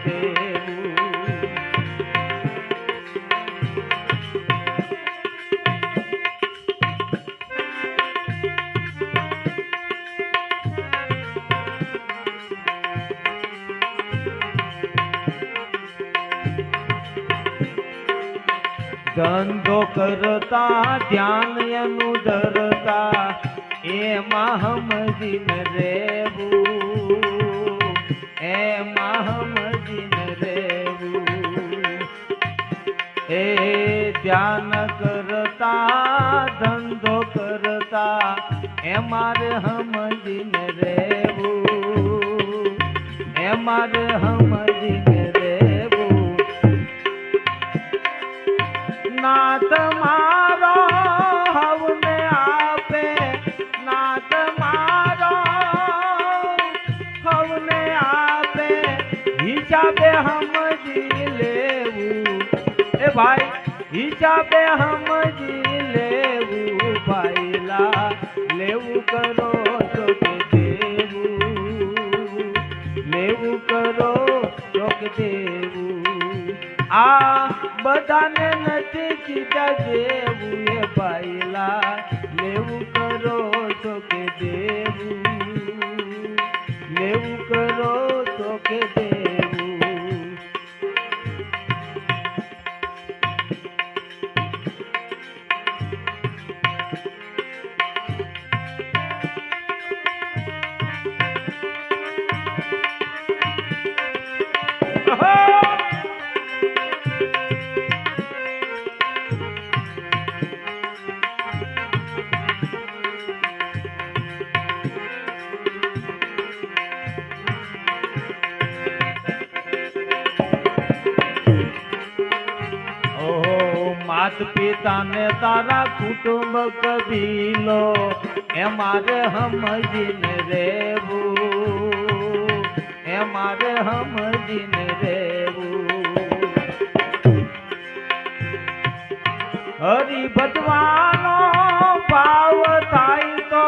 દેવું. ધંધો કરતા ધ્યાન એનું ધરતા એમાં સમજીને રહેવું, એમાં સમજીને રહેવું. એ ધ્યાન કરતા ધંધો કરતા એમાં સમજીને રહેવું, એમાં સમજીને નાથ મારો હવને આપે, નાથ મારો હવને આપે, હિસાબે સમજી લેવું. એ ભાઈ હિસાબે સમજી લેવું. ભાઈલા લેવું કરો તો કે દેવું, લેવું કરો તો કે દેવું. આ બધાને નથી કીધા જેવું. એ ભાઈલા લેવું કરો તો કે દેવું, લેવું કરો તો કે દેવું. માત પિતાને તારા કુટુંબ કબીલો એમારે સમજીને રહેવું, એમારે સમજીને રહેવું. હરિભજવાનો ભાવ થાય તો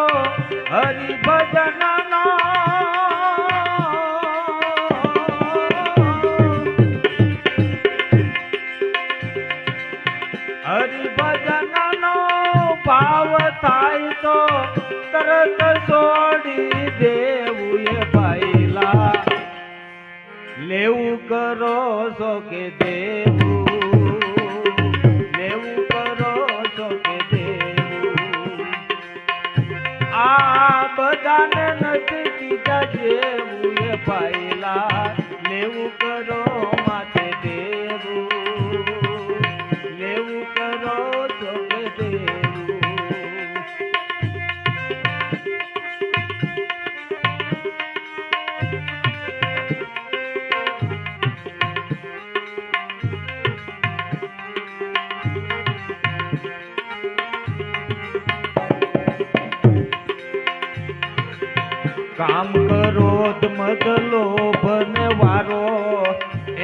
હરિભજનનો હરિભજનનો ભાવ થાય તો તરત છોડી દેવું. એ ભાઈલા લેવું કરો છો કે દેવું, લેવું કરો છો કે દેવું. આ બધાને નથી કીધા જેવું. એ ભાઈલા લેવું કરો માથે દેવું, લેવું કરો તો કે દેવું. કામ ક્રોધ મદ લોભ ને વારો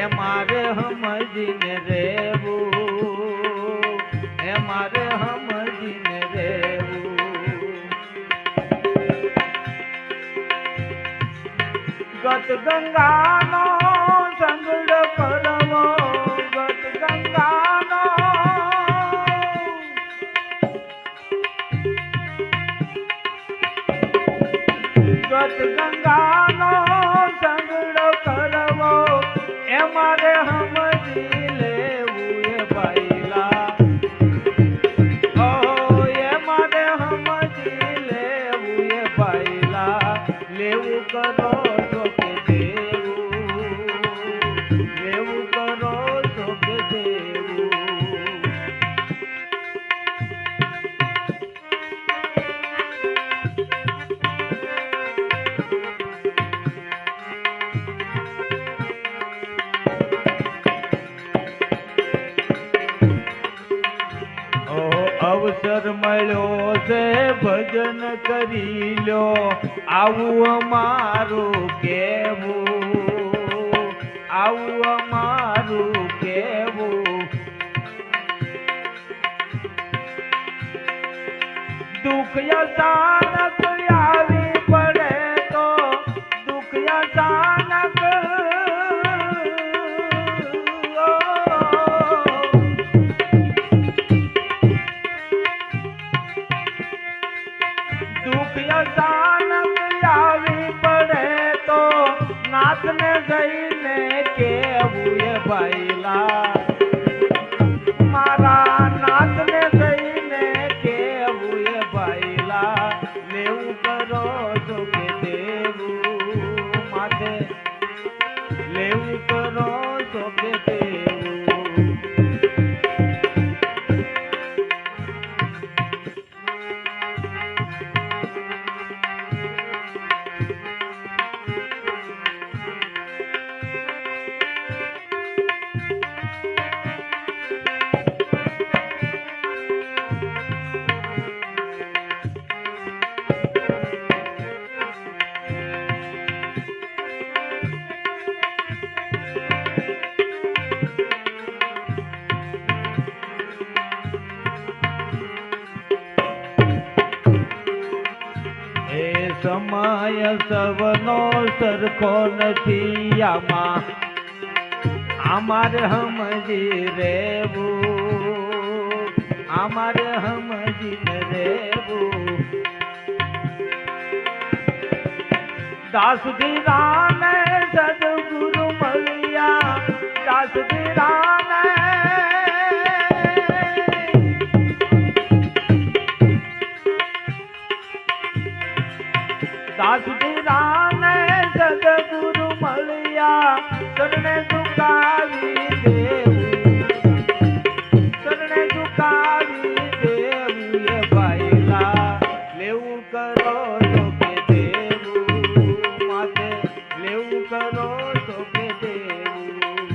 એમારે સમજીને રહેવું, એમારે સમજીને રહેવું. ગત ગંગાનો સંગડ કરવો, ગત ગંગાનો ગત ગંગાનો સંગડ કરવો એમારે સમજી લેવું. એ ભાઈલા ઓ એમારે સમજી લેવું. એ ભાઈલા લેવું કરો તો કે દેવું, લેવું કરો તો કે દેવું. અવસર મળ્યો છે ભજન કરી લો, આવું અમારું કેવું, આવું અમારું કેવું. દુઃખ અચાનક આવી પડે તો દુઃખ અચાનક જઈને કેવું એ ભાઈલા મારા નાથને જઈને કેવું એ ભાઈલા લેવું કરો છો કે દેવું માથે લેવું કરો છો કે દેવું સમય સવનો સરખો નથી આમાં અમારે સમજી રેવું અમારે સમજીને રેવું દાસ ધીરાને સદગુરુ મળ્યા દાસ ધીરાને દાસ ધીરાને સદગુરુ મળ્યા શરણે ઝુકાવી દેવું શરણે ઝુકાવી દેવું એ ભાઈલા લેવું કરો છો કે દેવું માથે લેવું કરો છો કે દેવું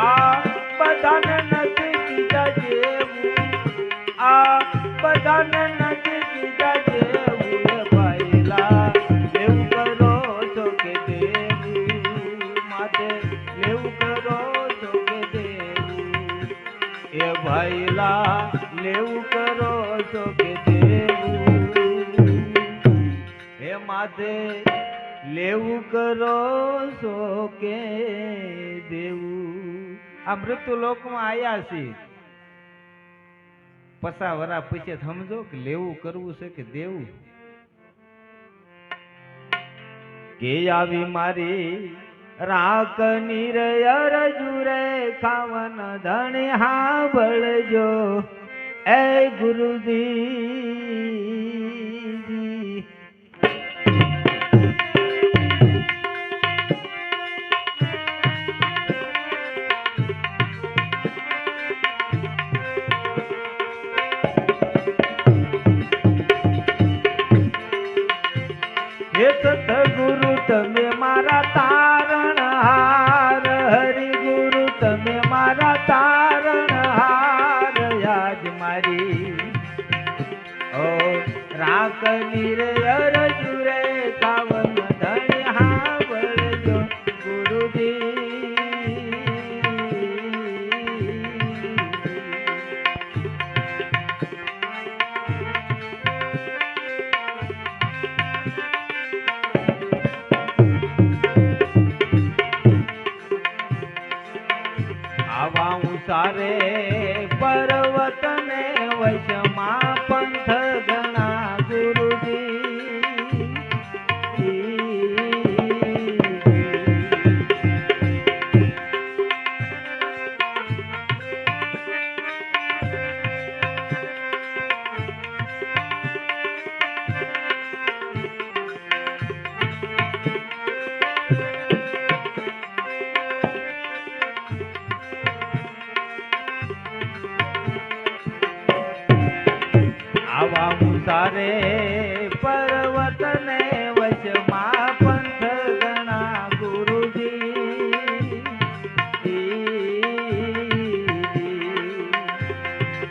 આ બધાને નથી કીધા જેવું આ બધાને નથી કીધા જેવું એ ભાઈલા લેવું કરો છો કે દેવું માથે લેવું કરો છો કે દેવું એ ભાઈલા લેવું કરો છો કે દેવું હે માથે લેવું કરો છો કે દેવું આ મૃત્યુ લોકમાં આયા છે પસા વરા પૂછે સમજો કે લેવું કરવું છે કે દેવું કે આવી મારી રાખની રે અરજુરે ખાવન ધણી હાંભળજો એ ગુરુજી હે સતગુરુ તમે મારા તારણહાર હરિ ગુરુ તમે મારા તારણહાર યાદ મારી ઓ રાખની રે અરજુ રે કાવન ધણી હાંભળજો આવા ઉસારે પર્વત ને વૈશમાં પંથ ગણા આવા મુસારે પર્વત ને વચમાં પંથ ગણા ગુરુજી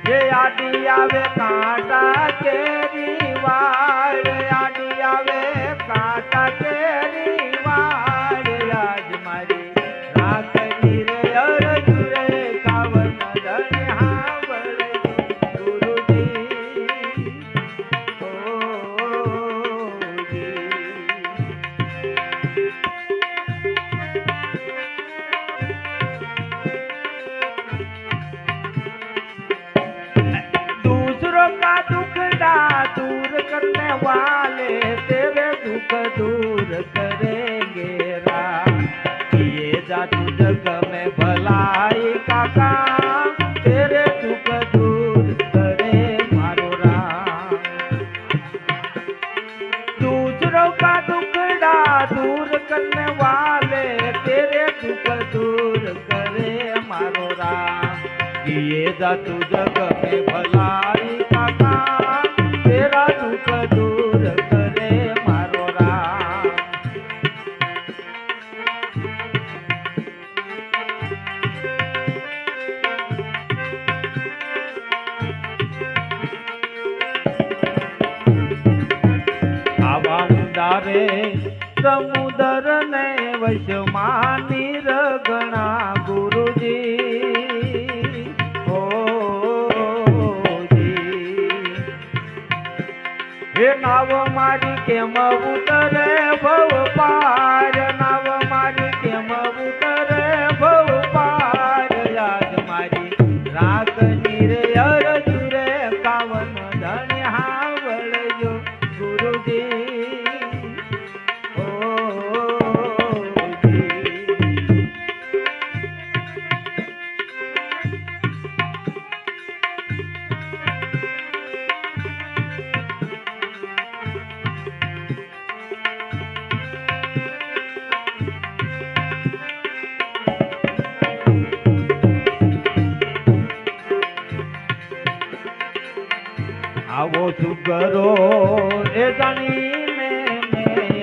જે આડી આવે કાંટા કેરી વાળ આડી આવે કાંટા કેરી વાળ રાજ મારી રાખની રે અરજુ રે કાવન ધણી હાંભળજો दूर करने वाले तेरे दुख दूर करेंगे रा जा तू जग में भलाई काका तेरे दुख दूर करे मारो राम दूसरों का दुखड़ा दूर करने वाले तेरे दुख दूर करे मारो राम किए जा तू जग में भलाई काका तेरा दुख दूर करे मारो राम आवा उंडारे समुद्र ने वशમાં નિરગણા ગુરુજી हे नाव मारी केम उतरे भव पार नाव मारी केम उतरे भव पार याद मारी रागनी रे अर्जुरे कावन धन हावळ जो गुरुजी आवो सुगरो ए जानीने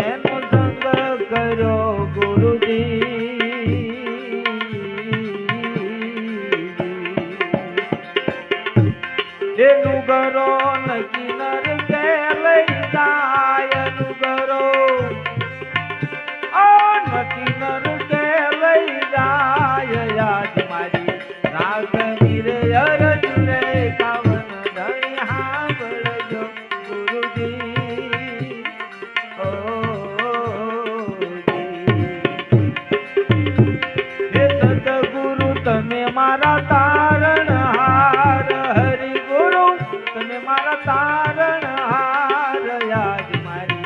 एनो संग करो गुरुजी ए नुगरो नकीनर के लई जाय नुगरो ओ नकीनर के लई जाय याद मारी रागनी रे अर्जुरे कावन मारा तारण हार हरि गुरु तने मारा तारण हार याद मारी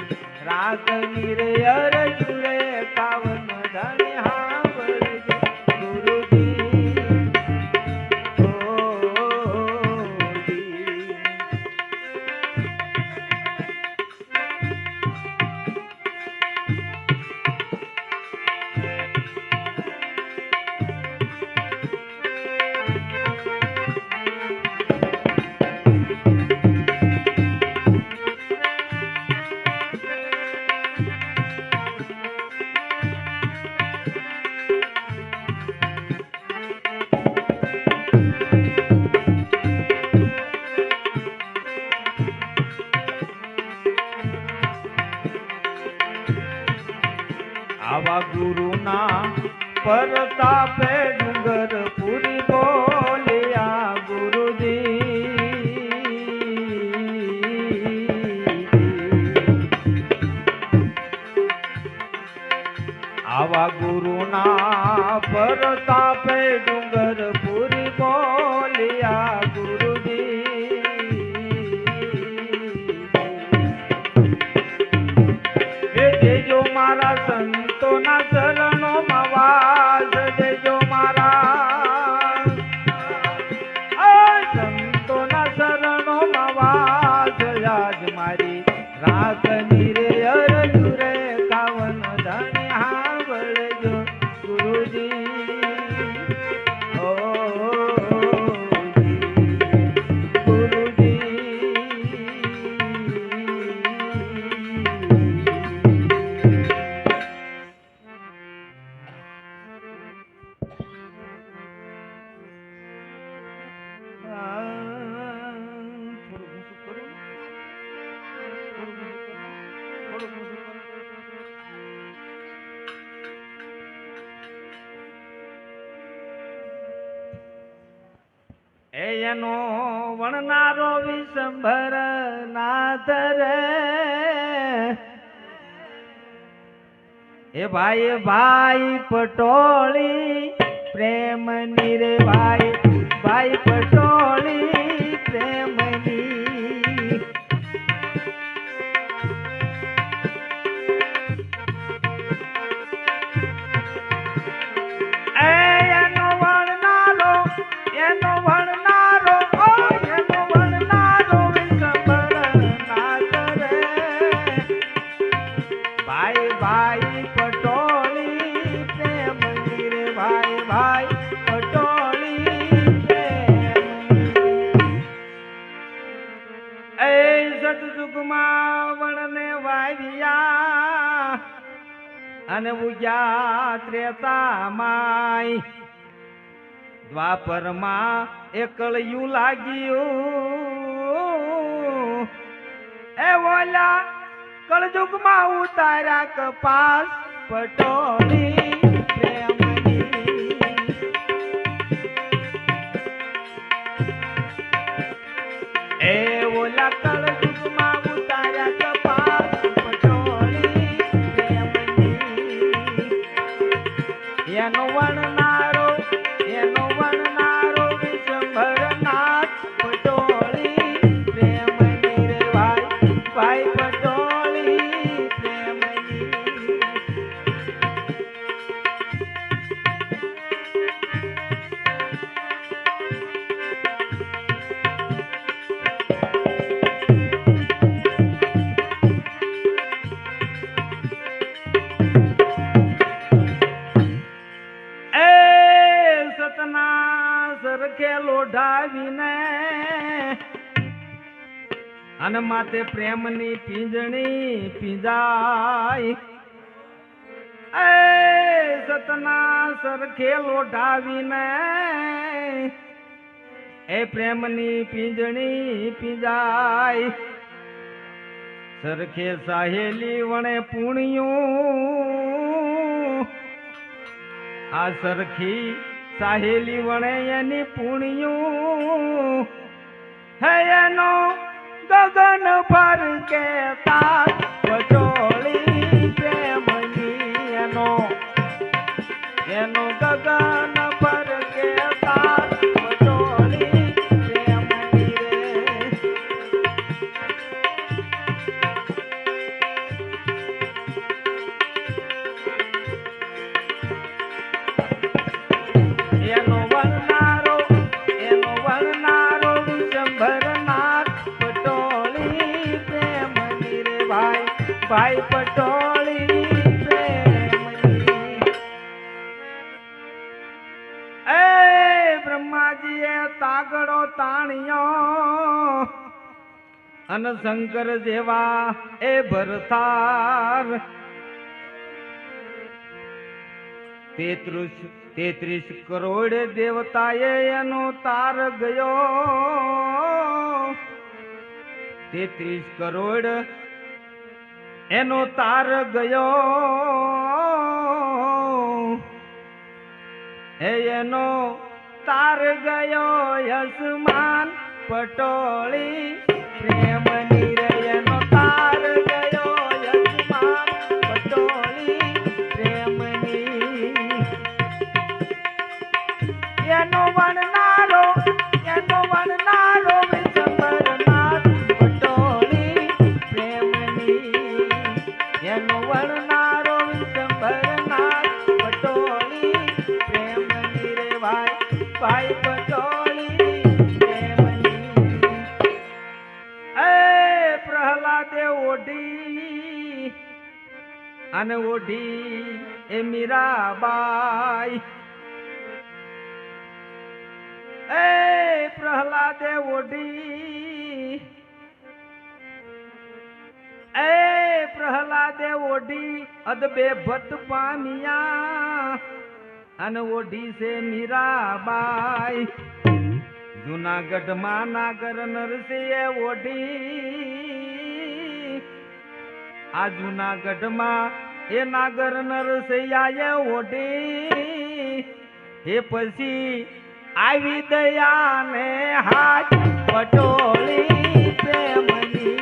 रागनी रे अर्जुरे कावन धन हावळ गुरुजी आवा गुरुना परतापे डूंगर पूरी बोलिया गुरुजी आवा गुरुना परतापे डूंगर पूरी बोलिया गुरुजी जो मारा संतो ना चरणो मवाज देजो मारा संतो ना चरणो मवाज याद मारी रागनी रे अर्जुरे कावन धन हावळ जो गुरुजी गुरुजी એનો વણનારો વિસંભર નાથ રે એ ભાઈ ભાઈ પટોળી પ્રેમની રે ભાઈ ભાઈ પટોળી પ્રેમની ઉગ્યા ત્રેતામાય દ્વાપરમાં એકળિયું લાગ્યું એ ઓલા કળજુગમાં ઉતાર્યા કપાસ પટોળી પ્રેમની એ ઓલા કળજુગમાં ઉતાર્યા કપાસ પટોળી પ્રેમની એનો વણનારો વિશ્વભરનાથ પટોળી પ્રેમની રે ભાઈ પટોળી પ્રેમની સરખે લોઢાવીને અને માતે પ્રેમની પીંજણી પીંજાય એ સતના સરખે લોઢાવીને એ પ્રેમની પીંજણી પીંજાય સરખે સાહેલી વણે પુણ્યું આ સરખી સાહેલી વણે એની પુણ્યું હે એનો ગગન ભર કે તાત પટોળી પ્રેમની એનો ગગન ભર કે તાત પટોળી પ્રેમની રે એનો વણનારો વિશ્વભરનાથ પટોળી પ્રેમની રે ભાઈ પટોળી પ્રેમની એ બ્રહ્માજીએ તાગડો તાણ્યો અને શંકર જેવા એ ભરતાર 33 કરોડ દેવતાએ એનો તાર ગયો 33 કરોડ એનો તાર ગયો એનો તાર ગયો યસમાન પટોળી પ્રેમની રે એનો તાર ગયો યસમાન પટોળી પ્રેમની એનો વણનારો વિશ્વભરનાથ પટોળી પ્રેમની એનો વણનારો વિશ્વભરનાથ પટોળી પ્રેમની રે ભાઈ પટોળી પ્રેમની એ પ્રહલાદે ઓઢી એ મીરાબાઈ એ પ્રહલાદે ઓઢી અદબે ભત પામ્યા અને ઓઢી છે મીરાબાઈ જુનાગઢમાં નાગર નરસિંહે ઓઢી આ જુનાગઢમાં એ નાગર નરસિંહાએ ઓઢી એ પછી આવી દયાને હાથ પટોળી પ્રેમની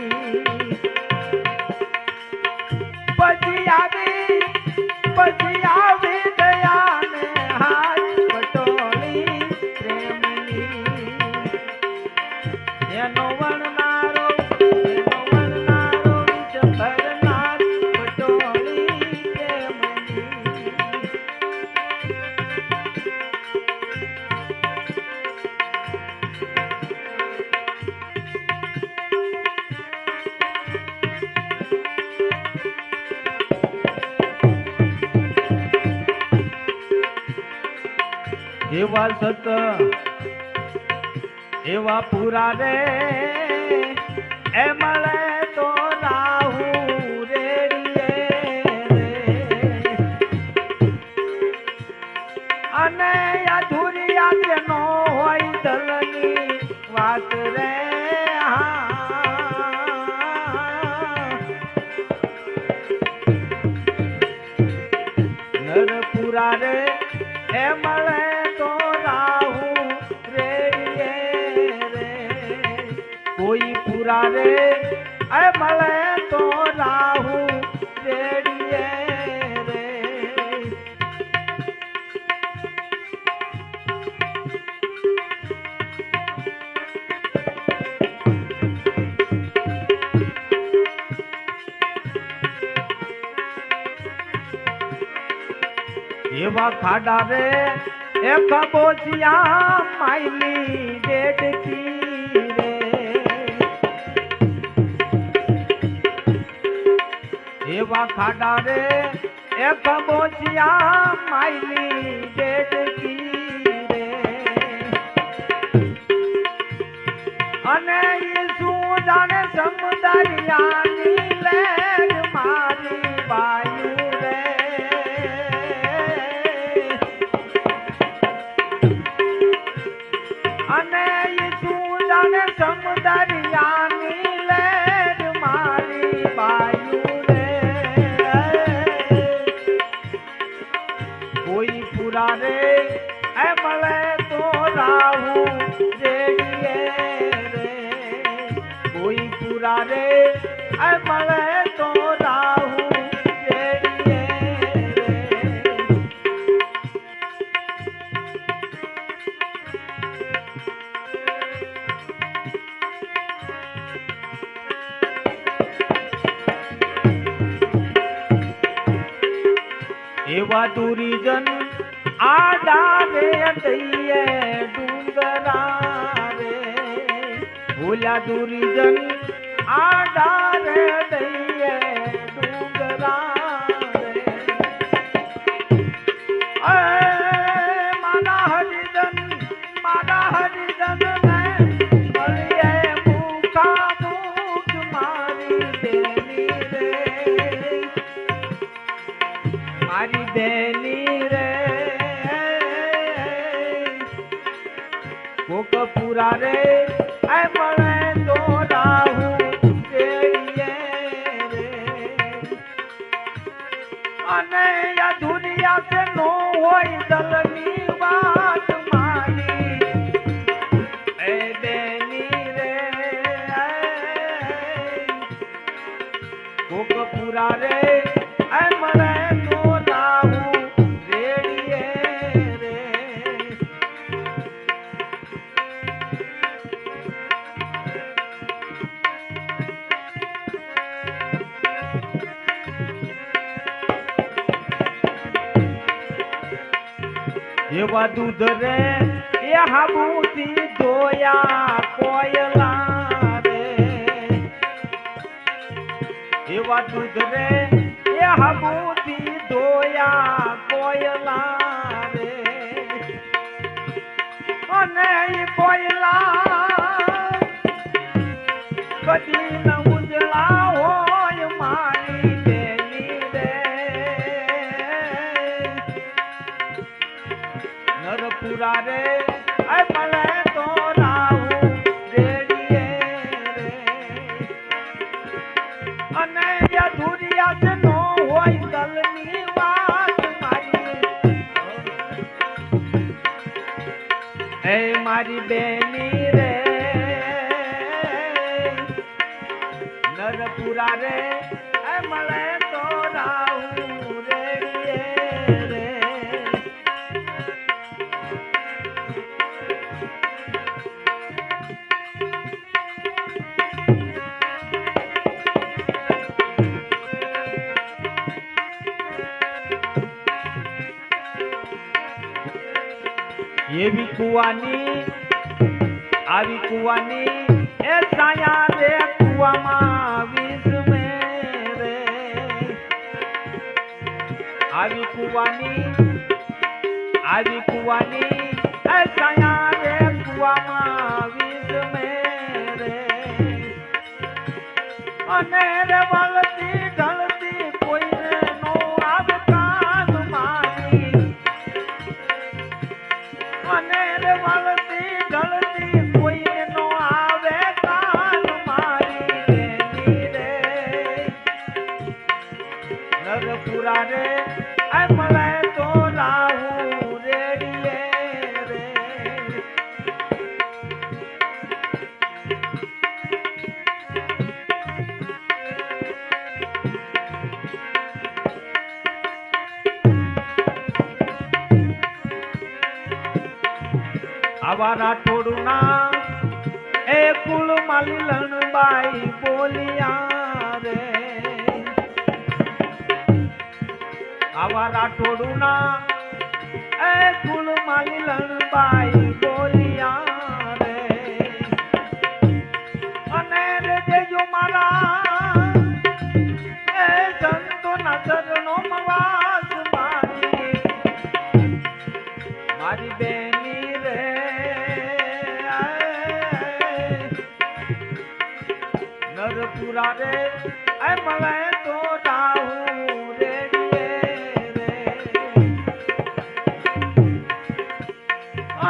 પછી આવી દયાને હાથ પટોળી પ્રેમની એનો વણનારો વિશ્વભરનાથ પટોળી પ્રેમની એવા સત એવા પૂરા રે એ મળે તો રાહુ રેડીએ રે અને અધૂરી આજે નો હોય દલની વાત રે નરપુરા રે એ મળે તો રાહુ રેડીએ રે કોઈ પુરા રે એ મળે તો રાહુ રેડીએ રે એવા ખાડા રે એ ખબોચિયા માયલી દેડકી રે એવા ખાડા રે એ ખબોચિયા માયલી દેડકી રે અને ઈ શું જાણે સમુદરિયાની લેર મારી વાયુ રે અને ઈ શું જાણે સમુદરિયાની લેર મારી વાયુ કોઈ પુરા રે એ મળે તો રાહુ રેડીએ રે કોઈ પુરા રે એ મળે તો રાહુ રેડીએ રે એવા દુરીજન આડા રે દઈએ ડુંગરા રે ભૂલ્યા દુરીજન આડા રે દઈએ ડુંગરા રે મારા હરિજન ને મળીએ મુખા મુખ મારી દેની રે મારી દેની રે કોક પુરા રે એ મળે તો રાહુ રેડીએ રે અને આ દુનિયા છે નો હોય દલની વાત મારી એ દેની રે કોક પુરા રે એ મળે તો રાહુ રેડીએ રે એવા દૂધ રે એ હાબુથી ધોયા કોયલા રે એવા દૂધ રે એ હાબુથી ધોયા કોયલા રે અને એ કોયલા કદી ન ઉજળા હોય મારી દેની રે નરપુરા રે એ મળે તો રાહુ રેડીએ રે અને અધૂરિયા જ નો હોય દલની વાત મારી એ મારી બેની રે નરપુરા રે એ મળે તો રાહુ રેડીએ રે એવી કુવાની આવી કુવાની એ છાયા રે કુવામાં વિષ મે રે આવી કુવાની એ છાયા રે કુવામાં વિષ મે રે અને રે વળતી ઢળતી કોઈને નો આવે કાન મારી અને રે વળતી ઢળતી કોઈ નો આવે કાન મારી બેની રે નરપુરા રે આ મળે તો રાહુ રેડીએ રે આવા રાઠોડું ના એ કુળ માલી લણબાઈ બોલિયા રે આવા રાઠોડું ના એ કુળ માલી લણબાઈ બોલિયા રે અને રે દેજો મારા એ સંતો ના ચરણો મવાસ મારી બેની રે નરપુરા રે આ મળે તો રાહુ રેડીએ રે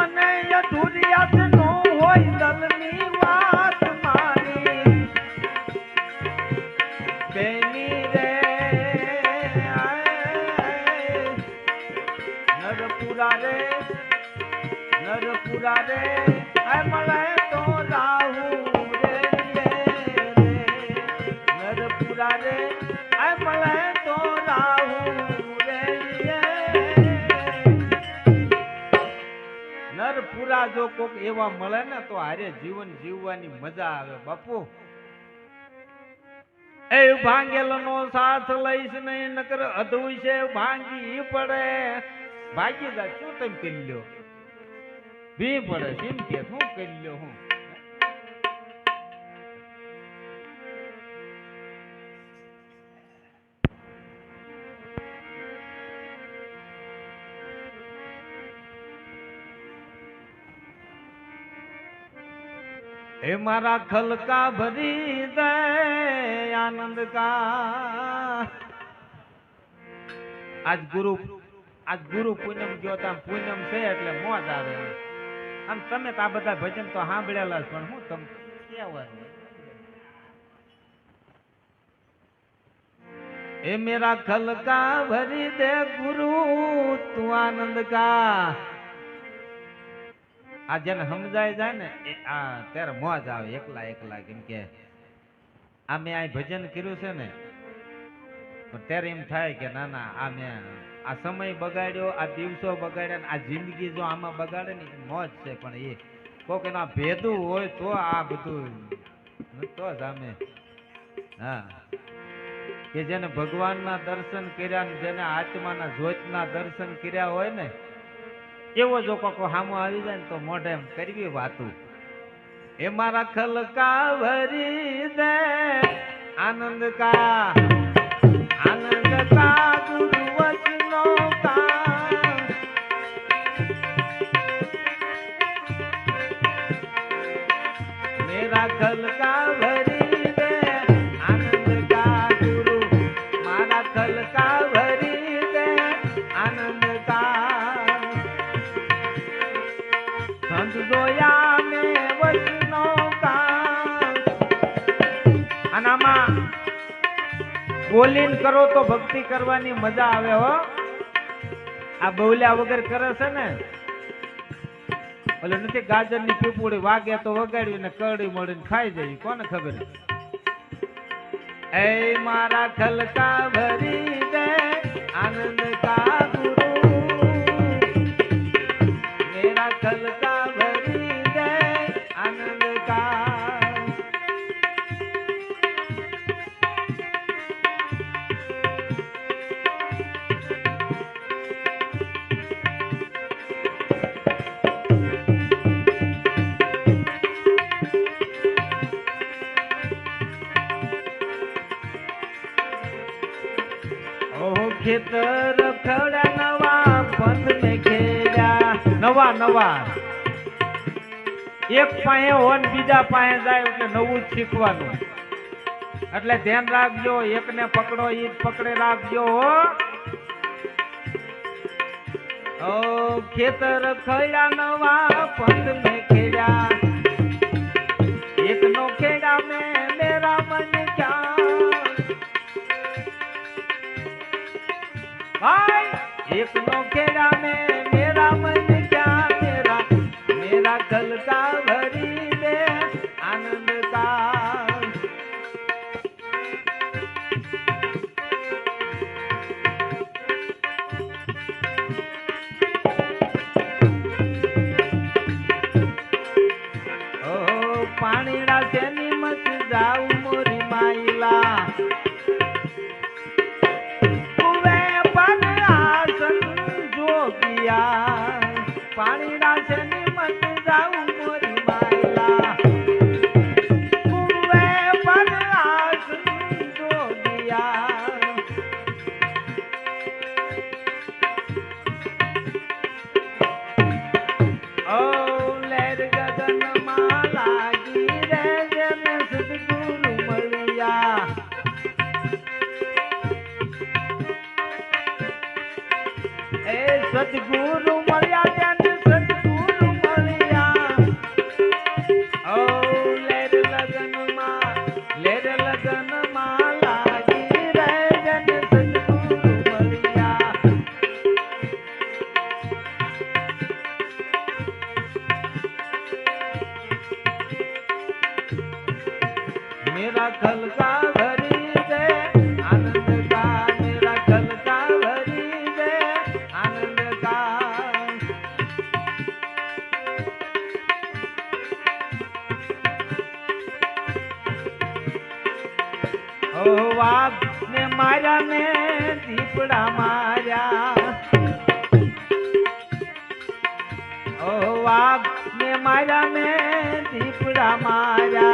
અને અધૂરિયાત નો હોય દલની વાત મારી બેની રે નરપુરા રે આ મળે તો રાહુ નરપુરા જો કોક એવા મળે ને તો હારે જીવન જીવવાની મજા આવે બાપુ એ ભાંગેલ નો સાથ લઈશ નહીં નકર અધું છે ભાંગી પડે ભાગી જા શું તમે કરી લ્યો ભી પડે કેમ કે શું કરી લ્યો હું हे मारा खल का भरी दे आनंद का आज गुरु पूनम गयो ता पूनम છે એટલે મોજ આવે આમ તમે તો આ બધા ભજન તો સાંભળેલા પણ હું તમ કહેવાનું हे मेरा खल का भरी दे गुरु तू आनंद का આ જેને સમજાય જાય ને આ ત્યારે મોજ આવે એકલા એકલા કેમ કે આ મેં આ ભજન કર્યું છે ને ત્યારે એમ થાય કે ના ના આ મેં આ સમય બગાડ્યો આ દિવસો બગાડ્યા આ જિંદગી જો આમાં બગાડે ને મોજ છે પણ એ કોક એના ભેદું હોય તો આ બધું તો જ આમે હા કે જેને ભગવાનના દર્શન કર્યા ને જેને આત્માના જ્યોતના દર્શન કર્યા હોય ને એવો જો કોકો હામો આવી જાય ને તો મોઢે એમ કરવી વાતું એ મારા ખલકા ભરી દે આનંદ કા ગુરુ વચનો કા મેરા ખલકા ભરી દે આનંદ કા ગુરુ મારા ખલકા ભરી દે આનંદ કા સંત જોયા મે વચનો કા આનામાં બોલીને કરો તો ભક્તિ કરવાની મજા આવે હો આ બોલ્યા વગર કરે છે ને ઓલે નથી ગાજર ની પીપુડી વાગે તો વગાડ્યું ને કડી મળીને ખાઈ જાય કોને ખબર એ મારા ખલકા ભરી દે આનંદ કા ગુરુ મેરા ખલકા ભરી દે આનંદ કા ખેતર ખડા નવા પંથ મેં ખેડ્યા નવા નવા એક પાસે હોય ને બીજા પાસે જાય એટલે નવું જ શીખવાનું એટલે ધ્યાન રાખજો એકને પકડો ઈ જ પકડે રાખજો હો ओ खेतर खया नवा पंथ में खेड़ा, एक नो खेड़ा में मेरा मन क्या भाई, एक नो खेड़ा में मेरा मन क्या, मेरा मेरा कल का भरी दे आनंद का। ओ पाणीड़ा से निमत जाऊ मोरी माइला, कुवे पर आसन जोगिया, पाणीड़ा से निमत जाऊ मोरी माइला, कुवे पर आसन जोगिया। ओ लहर गगन माला गिरे जन सतगुरु मलिया, ए सतगुरु मलिया जन सतगुरु मलिया। ओ लहर लगन माला गिरे जन सतगुरु मलिया। मेरा कल का भरी दे आनंद का, मेरा कल का भरी दे आनंद का। ओ वाघ ने मारा ने दीपड़ा मारा, ओ वाघ ने मारा में दीपड़ा मारा।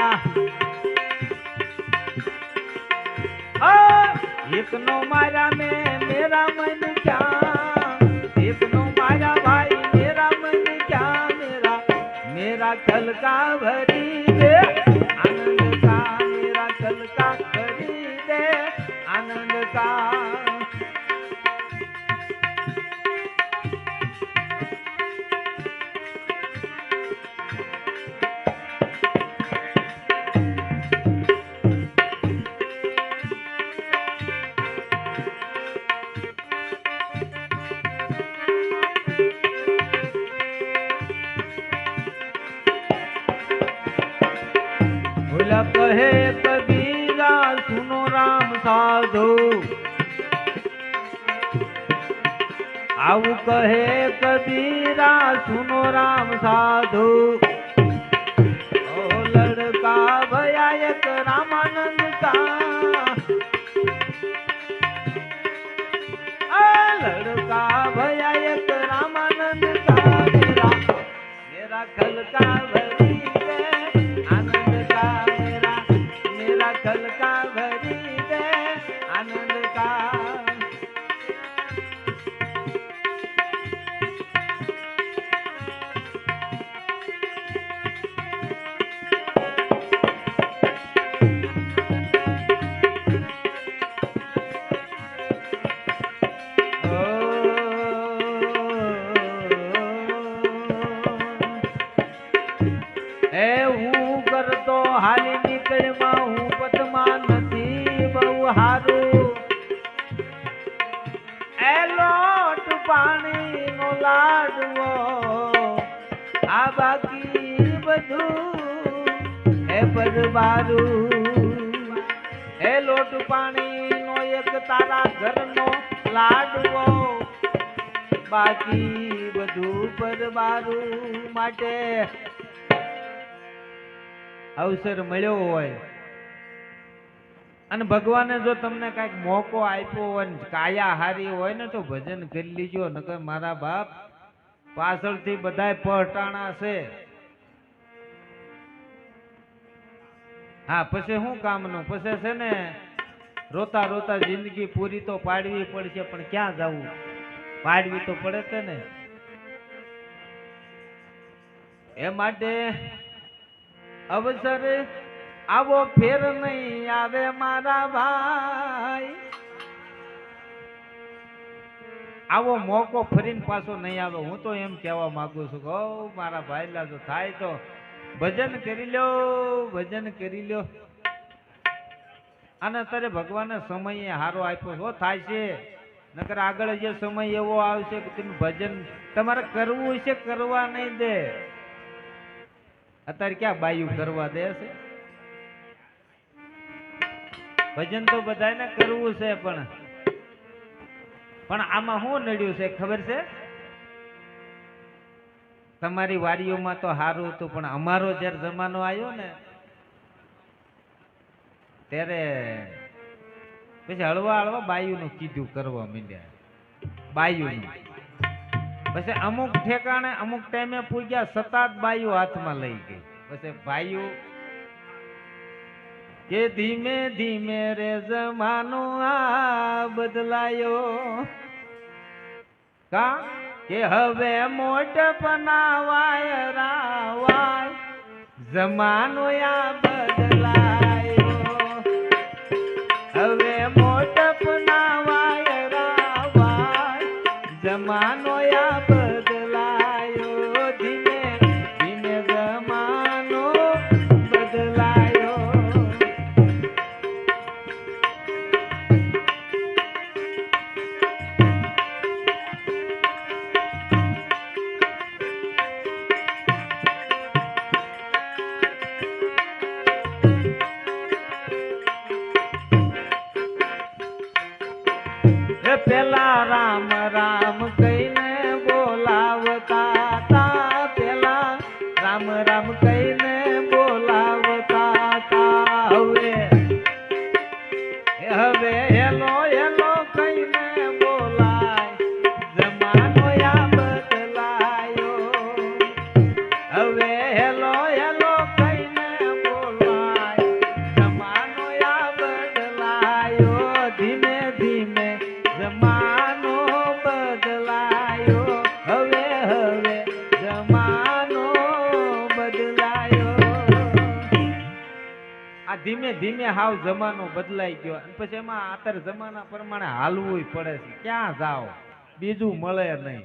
एक नो मारा में मेरा मन क्या, एक नो मारा भाई मेरा मन क्या, मेरा मेरा कल का भरी दे आनंद का, मेरा कल का भरी दे आनंद का। भोला कहे कबीरा सुनो राम साधु, आऊ कहे कबीरा सुनो राम साधु। ओ लड़का भया एक रामानंद का, लड़का भया एक रामानंद का, मेरा मेरा कल का भरी दे आनंद का, मेरा मेरा कल का भरी दे आनंद का। હું કરતો હાલી નીકળમાં હું પદમાં નથી બહુ હારું, એ લોટ પાણી નો લાડવો આ બાકી બધું એ પરબારું, એ લોટ પાણી નો એક તારા ઘરનો લાડવો બાકી બધું પરબારું। માટે અવસર મળ્યો હોય અને ભગવાને જો તમને કઈક મોકો આપ્યો હોય ને કાયા હારી હોય ને તો ભજન કરી લીજો, નકર મારા બાપ પાછળથી બધાય પહટાણા છે। હા પછી શું કામનું, પછી છે ને રોતા રોતા જિંદગી પૂરી તો પાડવી પડશે, પણ ક્યાં જવું, પાડવી તો પડે છે ને। એ માટે અવસર આવો ફેર નહીં આવે મારા ભાઈ, આવો મોકો ફરીને પાછો નહીં આવે. હું તો એમ કહેવા માંગુ છું કે ઓ મારા ભાઈલા જો થાય તો ભજન કરી લ્યો, ભજન કરી લ્યો. અને અત્યારે ભગવાને સમય હારો આપ્યો હો, થાય છે. નકર આગળ જે સમય એવો આવશે કે તમે ભજન તમારે કરવું છે, કરવા નહીં દે. અત્યારે ક્યાં બાયું કરવા દે છે? ભજન તો બધાને કરવું છે, પણ આમાં શું નડ્યું છે ખબર છે? તમારી વાડીઓમાં તો સારું હતું, પણ અમારો જ્યારે જમાનો આવ્યો ને ત્યારે પછી હળવા હળવા બાયુનું કીધું કરવા માંડ્યા. બાયુનું પછી અમુક ઠેકાણે અમુક ટાઈમે પૂગ્યા, સતાત બાયુ હાથમાં લઈ ગઈ. પછી બાયુ કે ધીમે ધીમે રે જમાનો આ બદલાયો, કા કે હવે મોટપના વાયરા વાય જમાનો આ બદલાયો, હવે મોટપના વાયરા વાય જમાનો આ બદલાયો, ધીમે ધીમે જમાનો બદલાયો. પેલા રામ રામ કહીને બોલાવતા તા, પેલા રામ રામ કહીને બોલાવતા તા. હવે હેલો હેલો કહીને બોલાય જમાનો આ બદલાયો, હવે હેલો હેલો કહીને બોલાય જમાનો આ બદલાયો, ધીમે ધીમે જમાનો બદલાયો, હવે હવે જમાનો બદલાયો. આ ધીમે ધીમે હાવ જમાનો બદલાઈ ગયો. અને પછી એમાં અત્યારે જમાના પ્રમાણે હાલવું પડે છે. ક્યાં જાઓ, બીજું મળે નહીં.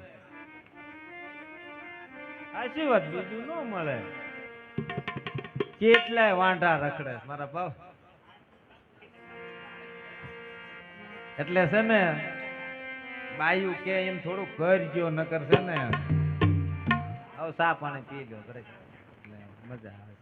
સાચી વાત, બીજું ન મળે. કેટલાય વાંઢા રખડે મારા ભાવ. એટલે છે ને બાયું કે એમ થોડું કરજો, નકર છે ને હવે સા પાણી પી લો એટલે મજા આવે.